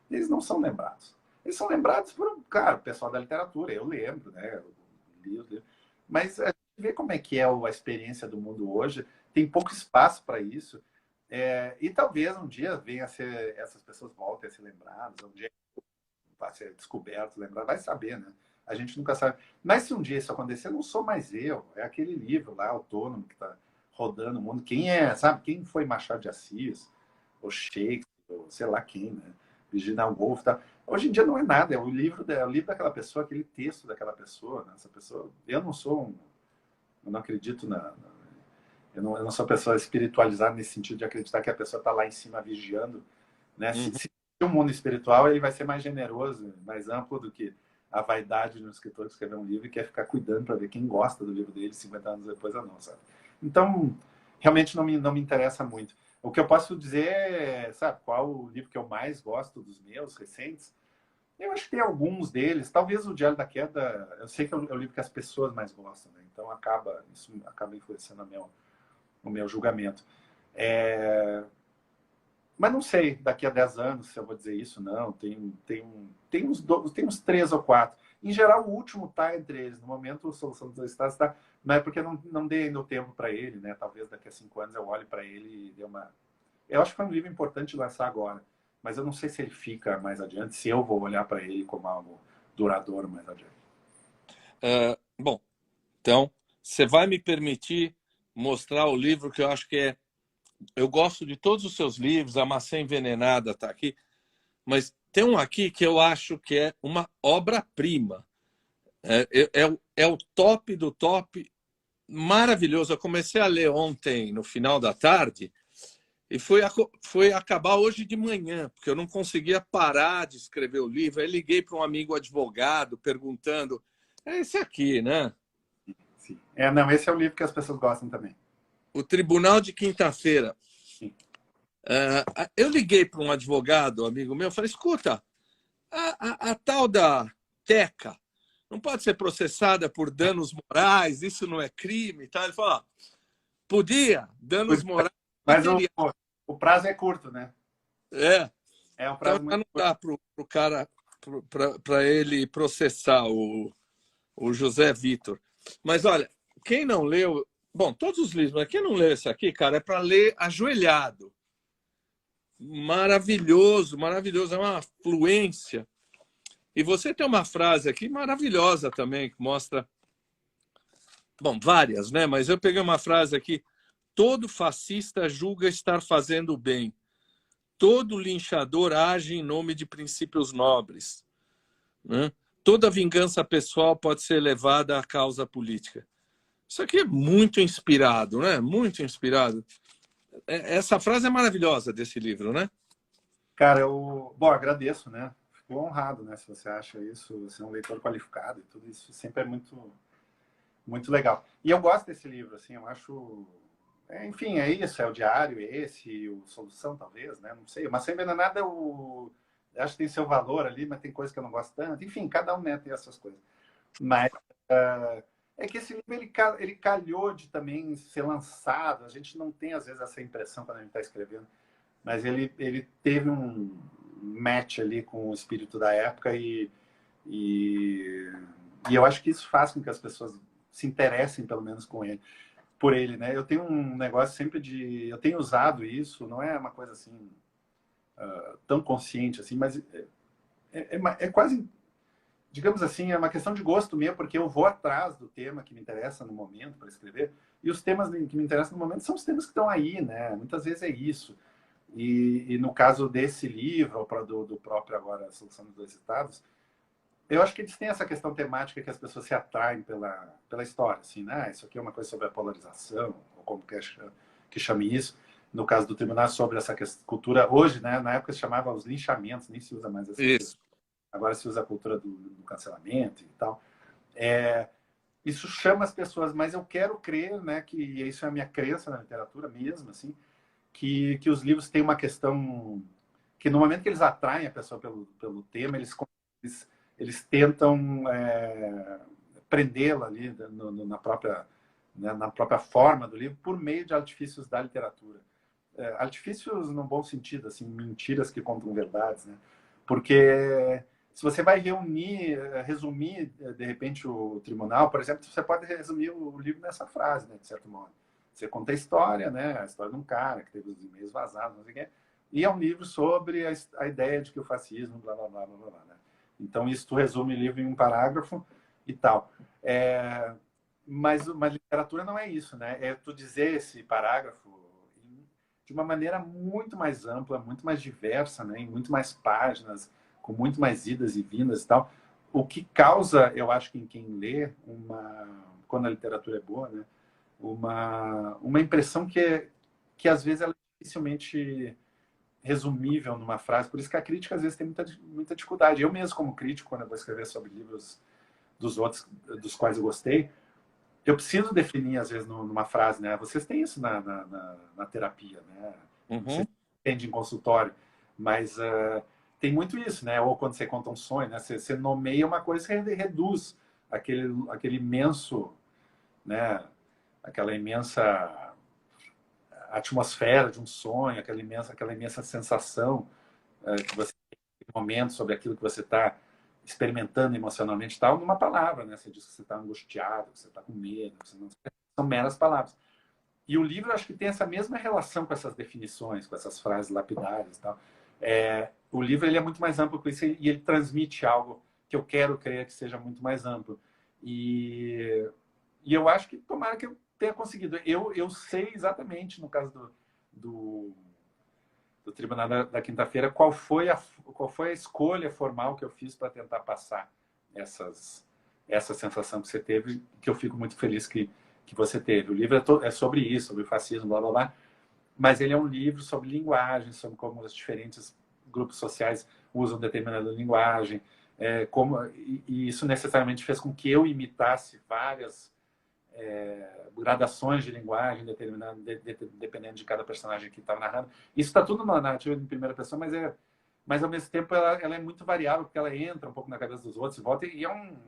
Eles não são lembrados. Eles são lembrados por, claro, o pessoal da literatura. Eu lembro, né? Eu li. Mas a gente vê como é que é a experiência do mundo hoje. Tem pouco espaço para isso. E talvez um dia venha a ser, essas pessoas voltem a ser lembradas, um dia vai ser descoberto, lembrado, vai saber, né? A gente nunca sabe. Mas se um dia isso acontecer, não sou mais eu. É aquele livro lá, autônomo, que está rodando o mundo. Quem é, sabe? Quem foi Machado de Assis? Ou Shakespeare? Ou sei lá quem, né? Virginia Woolf. Tá? Hoje em dia não é nada. É o livro daquela pessoa, aquele texto daquela pessoa. Né? Essa pessoa... Eu não sou eu não acredito eu não sou uma pessoa espiritualizada nesse sentido de acreditar que a pessoa está lá em cima vigiando. Né? Se o mundo espiritual, ele vai ser mais generoso, mais amplo do que a vaidade de um escritor que escreveu um livro e quer ficar cuidando para ver quem gosta do livro dele 50 anos depois ou não, sabe? Então, realmente não me interessa muito. O que eu posso dizer é, sabe, qual o livro que eu mais gosto dos meus recentes? Eu acho que tem alguns deles. Talvez o Diário da Queda, eu sei que é o livro que as pessoas mais gostam, né? Então isso acaba influenciando o meu julgamento. Mas não sei, daqui a 10 anos, se eu vou dizer isso, não. Tem uns 3 ou 4. Em geral, o último está entre eles. No momento, a Solução dos Dois Estados está... Não é porque não dei ainda o tempo para ele, né? Talvez daqui a 5 anos eu olhe para ele e dê uma... Eu acho que foi um livro importante lançar agora. Mas eu não sei se ele fica mais adiante, se eu vou olhar para ele como algo duradouro mais adiante. Bom, então, você vai me permitir mostrar o livro que eu acho que é... Eu gosto de todos os seus livros, A Maçã Envenenada está aqui, mas tem um aqui que eu acho que é uma obra-prima. É o top do top, maravilhoso. Eu comecei a ler ontem, no final da tarde, e foi acabar hoje de manhã, porque eu não conseguia parar de escrever o livro. Aí liguei para um amigo advogado, perguntando, é esse aqui, né? Sim. Não, esse é o livro que as pessoas gostam também. O Tribunal de Quinta-feira. Eu liguei para um advogado, amigo meu, falei, escuta, a tal da Teca não pode ser processada por danos morais, isso não é crime, tá? Ele falou, podia, danos morais. Mas o prazo é curto, né? É um prazo então muito não dá para o cara, para ele processar o José Vitor. Mas olha, quem não leu, bom, todos os livros, mas quem não leu esse aqui, cara, é para ler ajoelhado. Maravilhoso, maravilhoso, é uma fluência. E você tem uma frase aqui maravilhosa também, que mostra... Bom, várias, né? Mas eu peguei uma frase aqui. Todo fascista julga estar fazendo bem. Todo linchador age em nome de princípios nobres. Né? toda vingança pessoal pode ser levada à causa política. Isso aqui é muito inspirado, né? Muito inspirado. Essa frase é maravilhosa desse livro, né? Cara, bom, agradeço, né? Fico honrado, né? Se você acha isso, você é um leitor qualificado e tudo isso sempre é muito, muito legal. E eu gosto desse livro, assim, eu acho... enfim, é isso, é o diário esse, o Solução, talvez, né? Não sei, mas sem envenenado acho que tem seu valor ali, mas tem coisa que eu não gosto tanto. Enfim, cada um, né, tem essas coisas. Mas é que esse livro, ele calhou de também ser lançado. A gente não tem, às vezes, essa impressão quando a gente está escrevendo, mas ele teve um match ali com o espírito da época e eu acho que isso faz com que as pessoas se interessem, pelo menos, por ele, né? Eu tenho um negócio sempre eu tenho usado isso, não é uma coisa assim tão consciente assim, mas é quase, digamos assim, é uma questão de gosto mesmo, porque eu vou atrás do tema que me interessa no momento para escrever, e os temas que me interessam no momento são os temas que estão aí, né? Muitas vezes é isso. E no caso desse livro, do próprio agora, A Solução dos Dois Estados, eu acho que eles têm essa questão temática que as pessoas se atraem pela história, assim, né? Isso aqui é uma coisa sobre a polarização, ou como que chame isso. No caso do tribunal, sobre essa cultura, hoje, né? Na época se chamava os linchamentos, nem se usa mais essa Isso. coisa. Agora se usa a cultura do cancelamento e tal. Isso chama as pessoas, mas eu quero crer, né? Que isso é a minha crença na literatura mesmo, assim, que os livros têm uma questão que no momento que eles atraem a pessoa pelo tema, eles tentam prendê-la ali na própria, né, na própria forma do livro por meio de artifícios da literatura. Artifícios no bom sentido, assim, mentiras que contam verdades, né? Porque se você vai resumir, de repente, o tribunal, por exemplo, você pode resumir o livro nessa frase, né, de certo modo. Você conta a história, né? A história de um cara que teve os e-mails vazados, não sei o quê. E é um livro sobre a ideia de que o fascismo, blá, blá, blá, blá, blá, né? Então, isso tu resume o livro em um parágrafo e tal. Mas literatura não é isso, né? É tu dizer esse parágrafo de uma maneira muito mais ampla, muito mais diversa, né? Em muito mais páginas, com muito mais idas e vindas e tal. O que causa, eu acho que em quem lê, quando a literatura é boa, né? Uma impressão que às vezes ela é dificilmente resumível numa frase. Por isso que a crítica às vezes tem muita dificuldade. Eu mesmo, como crítico, quando eu vou escrever sobre livros dos outros, dos quais eu gostei, eu preciso definir às vezes numa frase, né? Vocês têm isso na terapia, né? Uhum. Você entende em consultório, mas tem muito isso, né? Ou quando você conta um sonho, né? Você nomeia uma coisa e reduz aquele imenso, né? Aquela imensa atmosfera de um sonho, aquela imensa sensação que você tem no momento sobre aquilo que você está experimentando emocionalmente, tal, numa palavra, né? Você diz que você está angustiado, que você está com medo, são meras palavras. E o livro, acho que tem essa mesma relação com essas definições, com essas frases lapidárias, tal. O livro ele é muito mais amplo com isso e ele transmite algo que eu quero crer que seja muito mais amplo. E eu acho que tomara que eu tenha conseguido. Eu sei exatamente, no caso do Tribunal da Quinta-feira, qual foi a escolha formal que eu fiz para tentar passar essa sensação que você teve, que eu fico muito feliz que você teve. O livro é sobre isso, sobre o fascismo, blá, blá, blá, mas ele é um livro sobre linguagem, sobre como os diferentes grupos sociais usam determinada linguagem, e isso necessariamente fez com que eu imitasse várias gradações de linguagem dependendo de cada personagem que estava narrando. Isso está tudo numa narrativa em primeira pessoa, mas ao mesmo tempo ela é muito variável, porque ela entra um pouco na cabeça dos outros e volta, e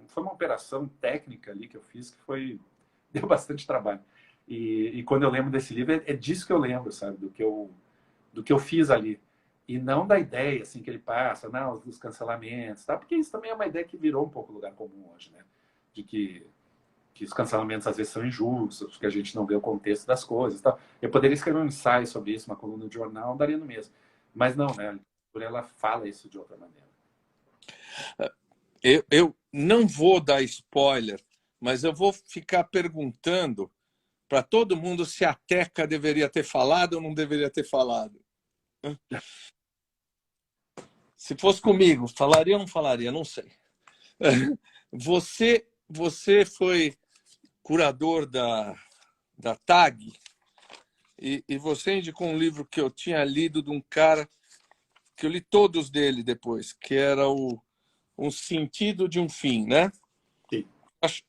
foi uma operação técnica ali que eu fiz que deu bastante trabalho. E quando eu lembro desse livro, é disso que eu lembro, sabe? Do que eu fiz ali. E não da ideia assim, que ele passa, não, dos cancelamentos, tá? Porque isso também é uma ideia que virou um pouco lugar comum hoje, né? De que os cancelamentos às vezes são injustos, porque a gente não vê o contexto das coisas. Tá? Eu poderia escrever um ensaio sobre isso, uma coluna de jornal, daria no mesmo. Mas não, né? A literatura ela fala isso de outra maneira. Eu não vou dar spoiler, mas eu vou ficar perguntando para todo mundo se a Teca deveria ter falado ou não deveria ter falado. Se fosse comigo, falaria ou não falaria? Não sei. Você foi curador da TAG e você indicou um livro que eu tinha lido de um cara que eu li todos dele depois, que era Um Sentido de um Fim, né? Sim. Acho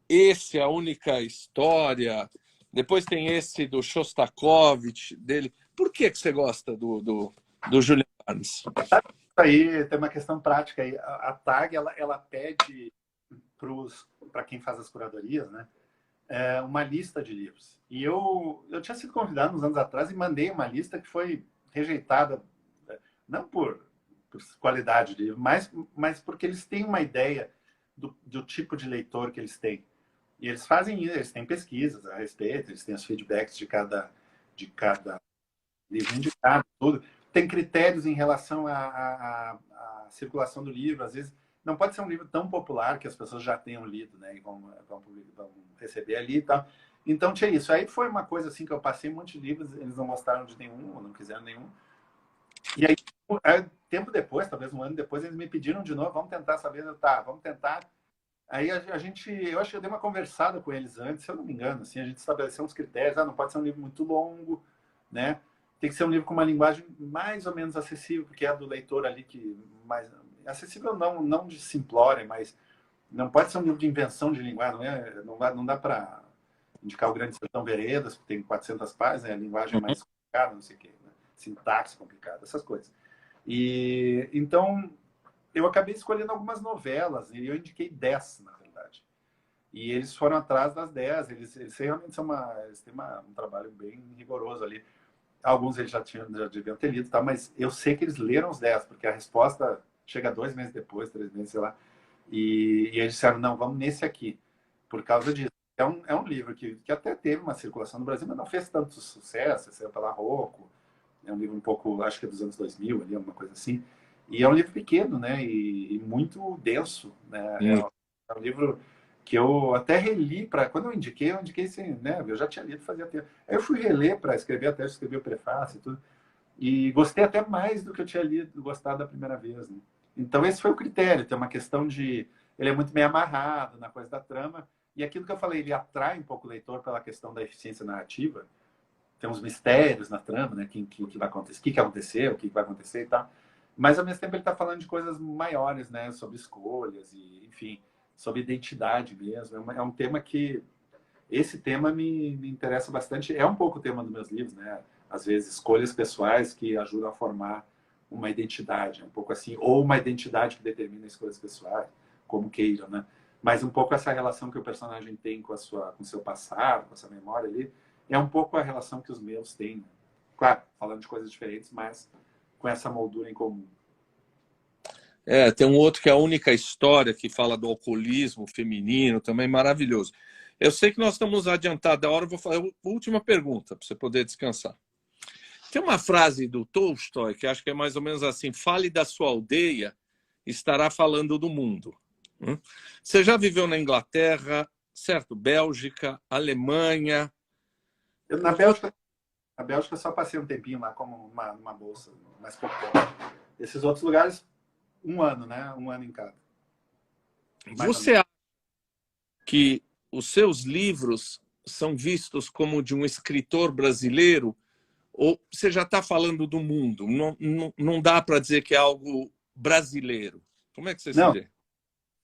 esse é a única história. Depois tem esse do Shostakovich dele. Por que você gosta do Julian Barnes? Aí tem uma questão prática aí. A TAG ela pede para quem faz as curadorias, né, uma lista de livros. E eu tinha sido convidado uns anos atrás e mandei uma lista que foi rejeitada, não por qualidade de livro, mas porque eles têm uma ideia do tipo de leitor que eles têm. E eles têm pesquisas a respeito, eles têm os feedbacks de cada livro indicado, tudo. Tem critérios em relação à circulação do livro. Às vezes, não pode ser um livro tão popular que as pessoas já tenham lido, né? E vão receber ali e tal. Então, tinha isso. Aí foi uma coisa assim que eu passei um monte de livros, eles não gostaram de nenhum, ou não quiseram nenhum. E aí, tempo depois, talvez um ano depois, eles me pediram de novo, vamos tentar essa vez. Tá, vamos tentar. Aí eu acho que eu dei uma conversada com eles antes, se eu não me engano, assim, a gente estabeleceu uns critérios, não pode ser um livro muito longo, né? Tem que ser um livro com uma linguagem mais ou menos acessível, porque é a do leitor ali que mais acessível não de simplória, mas não pode ser um livro de invenção de linguagem, não dá para indicar o Grande Sertão Veredas, que tem 400 páginas, né? A linguagem é mais complicada, não sei o quê, né? Sintaxe complicada, essas coisas. E então eu acabei escolhendo algumas novelas, e eu indiquei 10, na verdade. E eles foram atrás das 10, eles realmente eles têm um trabalho bem rigoroso ali. Alguns eles já deviam ter lido, tá? Mas eu sei que eles leram os 10, porque a resposta chega 2 meses depois, 3 meses, sei lá. E eles disseram, não, vamos nesse aqui, por causa disso. É um livro que até teve uma circulação no Brasil, mas não fez tanto sucesso, saiu pela Rocco. É um livro um pouco, acho que é dos anos 2000, ali, alguma coisa assim. E é um livro pequeno, né? E muito denso, né? É um livro que eu até reli para quando eu indiquei assim, né? Eu já tinha lido fazia tempo. Aí eu fui reler para escrever, até escrevi o prefácio e tudo. E gostei até mais do que eu tinha lido, gostado da primeira vez, né? Então esse foi o critério. Tem uma questão de ele é muito meio amarrado na coisa da trama e aquilo que eu falei, ele atrai um pouco o leitor pela questão da eficiência narrativa. Tem uns mistérios na trama, né? Que vai acontecer, o que aconteceu, o que vai acontecer e tal. Mas ao mesmo tempo ele está falando de coisas maiores, né? Sobre escolhas e, enfim, sobre identidade mesmo. É um tema que esse tema me interessa bastante. É um pouco o tema dos meus livros, né? Às vezes escolhas pessoais que ajudam a formar uma identidade, um pouco assim, ou uma identidade que determina escolhas pessoais, como queiram, né? Mas um pouco essa relação que o personagem tem com o seu passado, com essa memória ali, é um pouco a relação que os meus têm, né? Claro, falando de coisas diferentes, mas com essa moldura em comum. Tem um outro que é a única história, que fala do alcoolismo feminino, também maravilhoso. Eu sei que nós estamos adiantados da hora, vou fazer a última pergunta para você poder descansar. Tem uma frase do Tolstói que acho que é mais ou menos assim: fale da sua aldeia, estará falando do mundo. Você já viveu na Inglaterra, certo? Bélgica, Alemanha. Na Bélgica eu só passei um tempinho lá como uma bolsa, mais pouco tempo. Esses outros lugares, um ano, né? Um ano em cada. Você acha que os seus livros são vistos como de um escritor brasileiro? Ou você já está falando do mundo? Não dá para dizer que é algo brasileiro. Como é que você se Não, vê?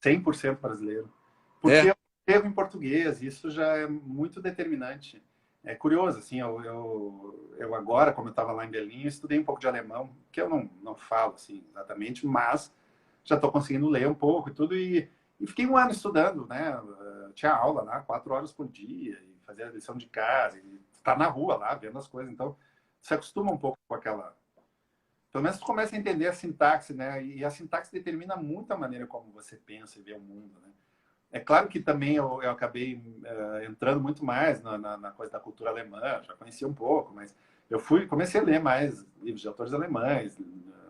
100% brasileiro. Porque É? eu escrevo em português, isso já é muito determinante. É curioso, assim, eu agora, como eu estava lá em Berlim, eu estudei um pouco de alemão, que eu não falo, assim, exatamente, mas já estou conseguindo ler um pouco e tudo, e fiquei um ano estudando, né? Tinha aula lá, 4 horas por dia, e fazia a lição de casa, e estar na rua lá, vendo as coisas, então você acostuma um pouco com aquela... Pelo menos tu começa a entender a sintaxe, né? E a sintaxe determina muito a maneira como você pensa e vê o mundo, né? É claro que também eu acabei entrando muito mais na coisa da cultura alemã, já conhecia um pouco, mas comecei a ler mais livros de autores alemães,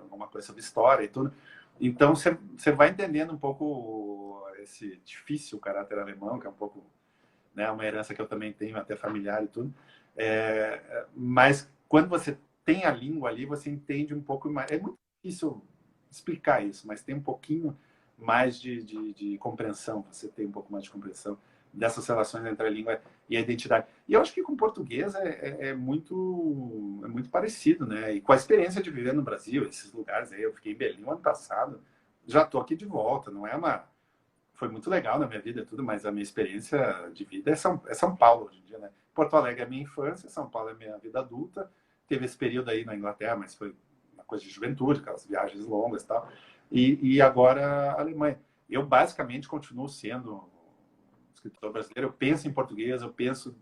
alguma coisa sobre história e tudo. Então você vai entendendo um pouco esse difícil caráter alemão, que é um pouco, né, uma herança que eu também tenho, até familiar e tudo. Mas quando você tem a língua ali, você entende um pouco mais. É muito difícil explicar isso, mas tem um pouquinho mais de compreensão, você tem um pouco mais de compreensão dessas relações entre a língua e a identidade. E eu acho que com o português é muito parecido, né? E com a experiência de viver no Brasil, esses lugares aí, eu fiquei em Berlim ano passado, já estou aqui de volta, não é uma... Foi muito legal na minha vida tudo, mas a minha experiência de vida é São Paulo hoje em dia, né? Porto Alegre é a minha infância, São Paulo é a minha vida adulta. Teve esse período aí na Inglaterra, mas foi uma coisa de juventude, aquelas viagens longas e tal. E agora a Alemanha. Eu basicamente continuo sendo escritor brasileiro, eu penso em português, eu penso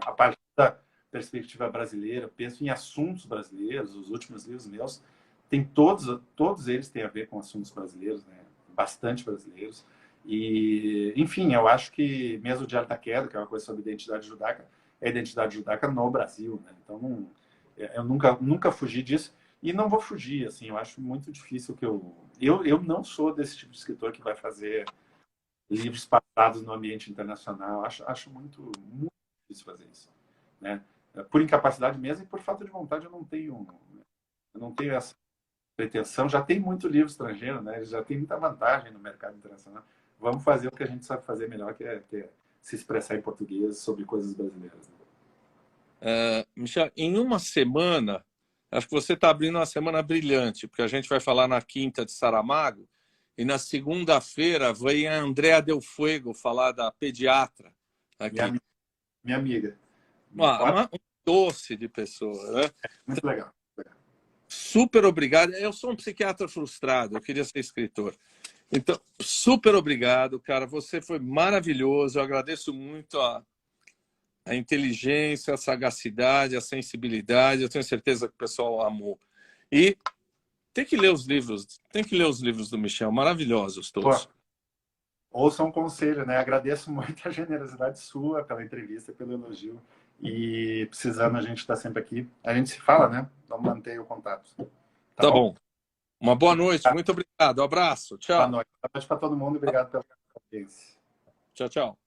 a partir da perspectiva brasileira, eu penso em assuntos brasileiros. Os últimos livros meus tem todos eles têm a ver com assuntos brasileiros, né? Bastante brasileiros. E, enfim, eu acho que mesmo o Diário da Queda, que é uma coisa sobre identidade judaica, é a identidade judaica no Brasil, né? Então, eu nunca fugi disso e não vou fugir, assim, eu acho muito difícil que eu não sou desse tipo de escritor que vai fazer livros passados no ambiente internacional. Acho muito difícil fazer isso, né? Por incapacidade mesmo e por falta de vontade eu não tenho essa pretensão. Já tem muito livro estrangeiro, né? Já tem muita vantagem no mercado internacional. Vamos fazer o que a gente sabe fazer melhor, que é se expressar em português sobre coisas brasileiras, né? Michel, em uma semana, acho que você está abrindo uma semana brilhante, porque a gente vai falar na quinta de Saramago, e na segunda-feira vem a Andrea Del Fuego falar da pediatra aqui. Minha amiga. Um doce de pessoa, né? Muito legal. Super obrigado. Eu sou um psiquiatra frustrado, eu queria ser escritor. Então, super obrigado, cara. Você foi maravilhoso. Eu agradeço muito a inteligência, a sagacidade, a sensibilidade. Eu tenho certeza que o pessoal amou. E tem que ler os livros do Michel, maravilhosos todos. Pô, ouça um conselho, né? Agradeço muito a generosidade sua pela entrevista, pelo elogio. E precisando, a gente está sempre aqui. A gente se fala, né? Vamos manter o contato. Tá bom? Uma boa noite. Muito obrigado. Um abraço. Tchau. Boa noite. Boa noite para todo mundo. Obrigado pela audiência. Tchau, tchau.